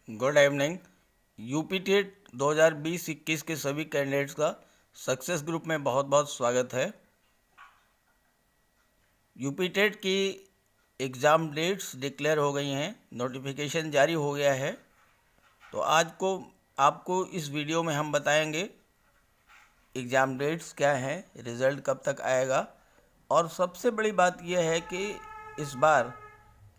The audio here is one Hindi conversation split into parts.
Good evening. यूपी टेट 2020-21 के सभी कैंडिडेट्स का सक्सेस ग्रुप में बहुत बहुत स्वागत है। यूपी टेट की एग्ज़ाम डेट्स डिक्लेयर हो गई हैं, नोटिफिकेशन जारी हो गया है। तो आज को आपको इस वीडियो में हम बताएंगे एग्ज़ाम डेट्स क्या हैं, रिज़ल्ट कब तक आएगा, और सबसे बड़ी बात यह है कि इस बार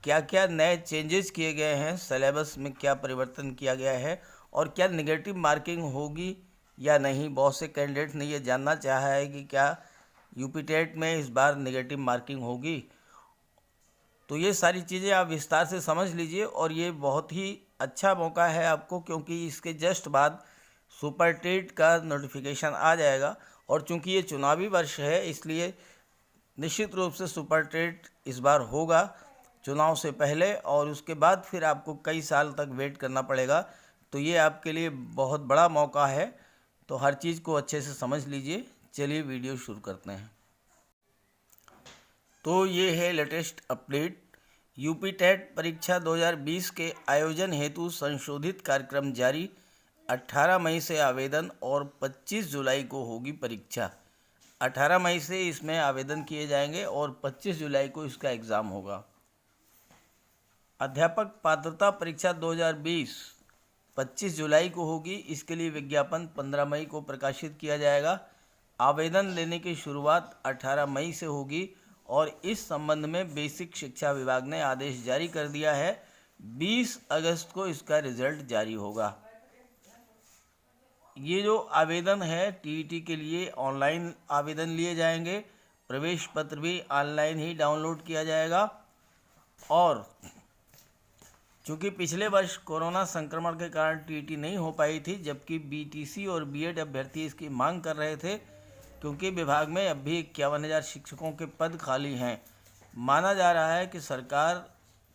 क्या क्या नए चेंजेस किए गए हैं, सिलेबस में क्या परिवर्तन किया गया है और क्या नेगेटिव मार्किंग होगी या नहीं। बहुत से कैंडिडेट ने ये जानना चाहा है कि क्या यूपी टेट में इस बार नेगेटिव मार्किंग होगी। तो ये सारी चीज़ें आप विस्तार से समझ लीजिए और ये बहुत ही अच्छा मौका है आपको, क्योंकि इसके जस्ट बाद सुपर टेट का नोटिफिकेशन आ जाएगा। और चूंकि ये चुनावी वर्ष है, इसलिए निश्चित रूप से सुपर टेट इस बार होगा चुनाव से पहले, और उसके बाद फिर आपको कई साल तक वेट करना पड़ेगा। तो ये आपके लिए बहुत बड़ा मौका है, तो हर चीज़ को अच्छे से समझ लीजिए। चलिए वीडियो शुरू करते हैं। तो ये है लेटेस्ट अपडेट। यूपी टेट परीक्षा 2020 के आयोजन हेतु संशोधित कार्यक्रम जारी। 18 मई से आवेदन और 25 जुलाई को होगी परीक्षा। 18 मई से इसमें आवेदन किए जाएंगे और 25 जुलाई को इसका एग्ज़ाम होगा। अध्यापक पात्रता परीक्षा 2020 25 जुलाई को होगी। इसके लिए विज्ञापन 15 मई को प्रकाशित किया जाएगा। आवेदन लेने की शुरुआत 18 मई से होगी और इस संबंध में बेसिक शिक्षा विभाग ने आदेश जारी कर दिया है। 20 अगस्त को इसका रिजल्ट जारी होगा। ये जो आवेदन है टीईटी के लिए ऑनलाइन आवेदन लिए जाएंगे। प्रवेश पत्र भी ऑनलाइन ही डाउनलोड किया जाएगा। और चूँकि पिछले वर्ष कोरोना संक्रमण के कारण टीईटी नहीं हो पाई थी, जबकि बीटीसी और बीएड अभ्यर्थी इसकी मांग कर रहे थे, क्योंकि विभाग में अब भी 51,000 शिक्षकों के पद खाली हैं। माना जा रहा है कि सरकार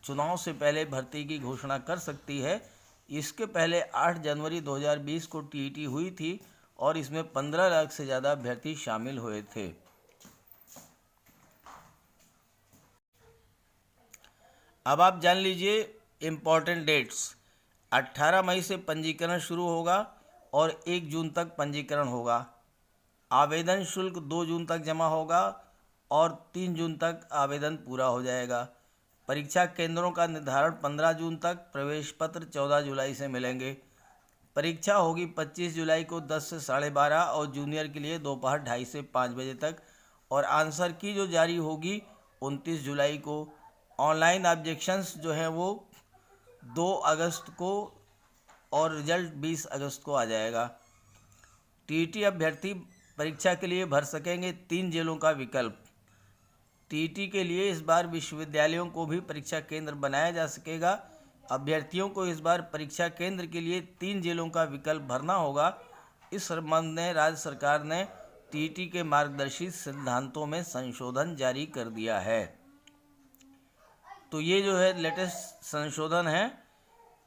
चुनाव से पहले भर्ती की घोषणा कर सकती है। इसके पहले 8 जनवरी 2020 को टीईटी हुई थी और इसमें 15 लाख से ज़्यादा अभ्यर्थी शामिल हुए थे। अब आप जान लीजिए इम्पॉर्टेंट डेट्स। 18 मई से पंजीकरण शुरू होगा और 1 जून तक पंजीकरण होगा। आवेदन शुल्क 2 जून तक जमा होगा और 3 जून तक आवेदन पूरा हो जाएगा। परीक्षा केंद्रों का निर्धारण 15 जून तक, प्रवेश पत्र 14 जुलाई से मिलेंगे। परीक्षा होगी 25 जुलाई को 10 से 12:30 और जूनियर के लिए दोपहर 2:30 से 5 बजे तक। और आंसर की जो जारी होगी 29 जुलाई को। ऑनलाइन ऑब्जेक्शंस जो हैं वो 2 अगस्त को और रिजल्ट 20 अगस्त को आ जाएगा। टीईटी अभ्यर्थी परीक्षा के लिए भर सकेंगे 3 जिलों का विकल्प। टीईटी के लिए इस बार विश्वविद्यालयों को भी परीक्षा केंद्र बनाया जा सकेगा। अभ्यर्थियों को इस बार परीक्षा केंद्र के लिए 3 जिलों का विकल्प भरना होगा। इस संबंध में राज्य सरकार ने टीईटी के मार्गदर्शी सिद्धांतों में संशोधन जारी कर दिया है। तो ये जो है लेटेस्ट संशोधन है।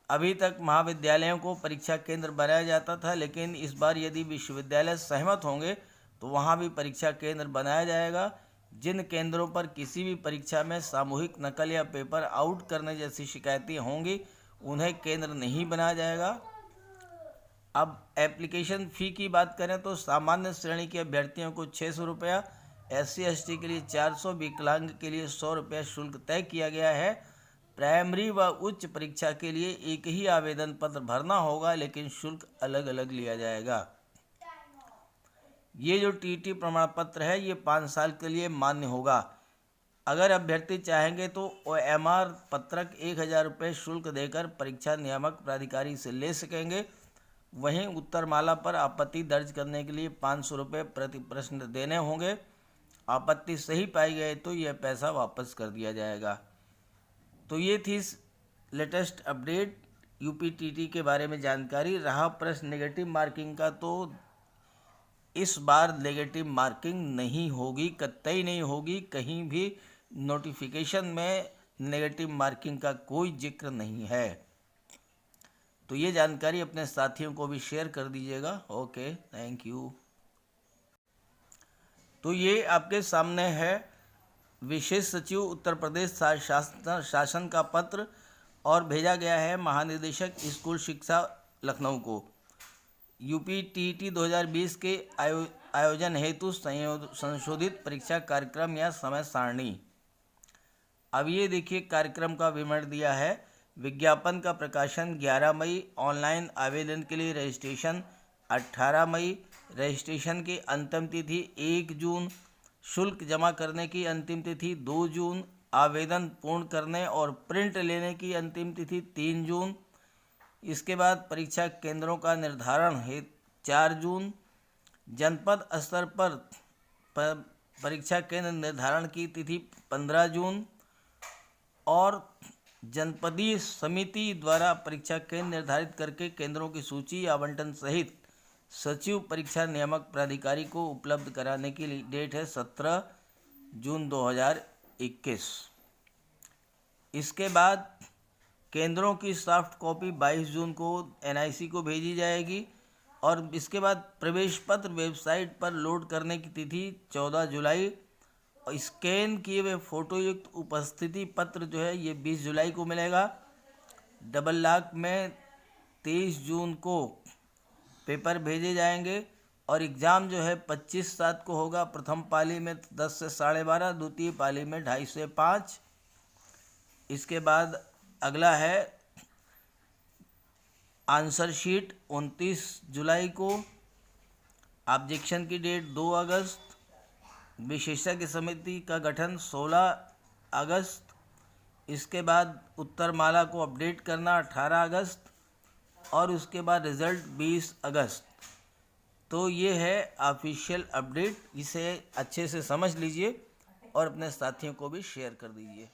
अभी तक महाविद्यालयों को परीक्षा केंद्र बनाया जाता था, लेकिन इस बार यदि विश्वविद्यालय सहमत होंगे तो वहाँ भी परीक्षा केंद्र बनाया जाएगा। जिन केंद्रों पर किसी भी परीक्षा में सामूहिक नकल या पेपर आउट करने जैसी शिकायतें होंगी, उन्हें केंद्र नहीं बनाया जाएगा। अब एप्लीकेशन फ़ी की बात करें तो सामान्य श्रेणी के अभ्यर्थियों को 600 रुपया, SC/ST के लिए 400, विकलांग के लिए 100 रुपया शुल्क तय किया गया है। प्राइमरी व उच्च परीक्षा के लिए एक ही आवेदन पत्र भरना होगा, लेकिन शुल्क अलग अलग लिया जाएगा। ये जो टीईटी प्रमाण पत्र है ये 5 साल के लिए मान्य होगा। अगर अभ्यर्थी चाहेंगे तो OMR पत्रक 1,000 रुपये शुल्क देकर परीक्षा नियामक प्राधिकारी से ले सकेंगे। वहीं उत्तरमाला पर आपत्ति दर्ज करने के लिए 500 रुपये प्रति प्रश्न देने होंगे। आपत्ति सही पाई गई तो यह पैसा वापस कर दिया जाएगा। तो ये थी लेटेस्ट अपडेट यूपी टीटी के बारे में जानकारी। रहा प्रश्न नेगेटिव मार्किंग का, तो इस बार नेगेटिव मार्किंग नहीं होगी, कतई नहीं होगी। कहीं भी नोटिफिकेशन में नेगेटिव मार्किंग का कोई जिक्र नहीं है। तो ये जानकारी अपने साथियों को भी शेयर कर दीजिएगा। Okay, thank you. तो ये आपके सामने है विशेष सचिव उत्तर प्रदेश शासन का पत्र। और भेजा गया है महानिदेशक स्कूल शिक्षा लखनऊ को। यूपी टीईटी 2020 के आयोजन हेतु संशोधित परीक्षा कार्यक्रम या समय सारणी। अब ये देखिए कार्यक्रम का विवरण दिया है। विज्ञापन का प्रकाशन 11 मई, ऑनलाइन आवेदन के लिए रजिस्ट्रेशन 18 मई, रजिस्ट्रेशन की अंतिम तिथि 1 जून, शुल्क जमा करने की अंतिम तिथि 2 जून, आवेदन पूर्ण करने और प्रिंट लेने की अंतिम तिथि 3 जून। इसके बाद परीक्षा केंद्रों का निर्धारण है 4 जून। जनपद स्तर पर परीक्षा केंद्र निर्धारण की तिथि 15 जून और जनपदीय समिति द्वारा परीक्षा केंद्र निर्धारित करके केंद्रों की सूची आवंटन सहित सचिव परीक्षा नियामक प्राधिकारी को उपलब्ध कराने की डेट है 17 जून 2021। इसके बाद केंद्रों की सॉफ्ट कॉपी 22 जून को एनआईसी को भेजी जाएगी और इसके बाद प्रवेश पत्र वेबसाइट पर लोड करने की तिथि 14 जुलाई। स्कैन किए हुए फोटोयुक्त उपस्थिति पत्र जो है ये 20 जुलाई को मिलेगा। डबल लॉक में 23 जून को पेपर भेजे जाएंगे और एग्ज़ाम जो है 25/7 को होगा। प्रथम पाली में 10 से 12:30, द्वितीय पाली में 2:30 से 5। इसके बाद अगला है आंसर शीट 29 जुलाई को, ऑब्जेक्शन की डेट 2 अगस्त, विशेषज्ञ समिति का गठन 16 अगस्त। इसके बाद उत्तरमाला को अपडेट करना 18 अगस्त और उसके बाद रिज़ल्ट 20 अगस्त। तो ये है ऑफिशियल अपडेट, इसे अच्छे से समझ लीजिए और अपने साथियों को भी शेयर कर दीजिए।